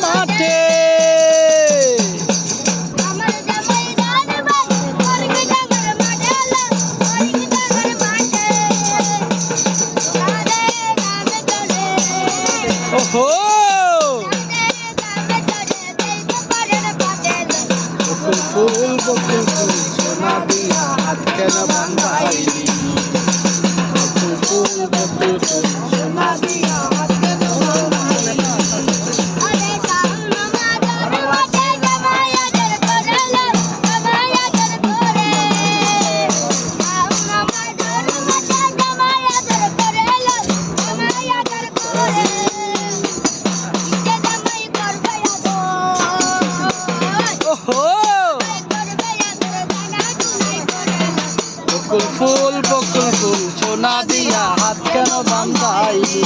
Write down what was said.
মাঠে। ওহো বকুল ফুল সোনা দিয়া হাত কেন বান্ধাইলি, বকুল ফুল সোনা দিয়া হাত কেন বান্ধাইলি। বকুল ফুল সোনা দিয়া হাত কেন বান্ধাইলি।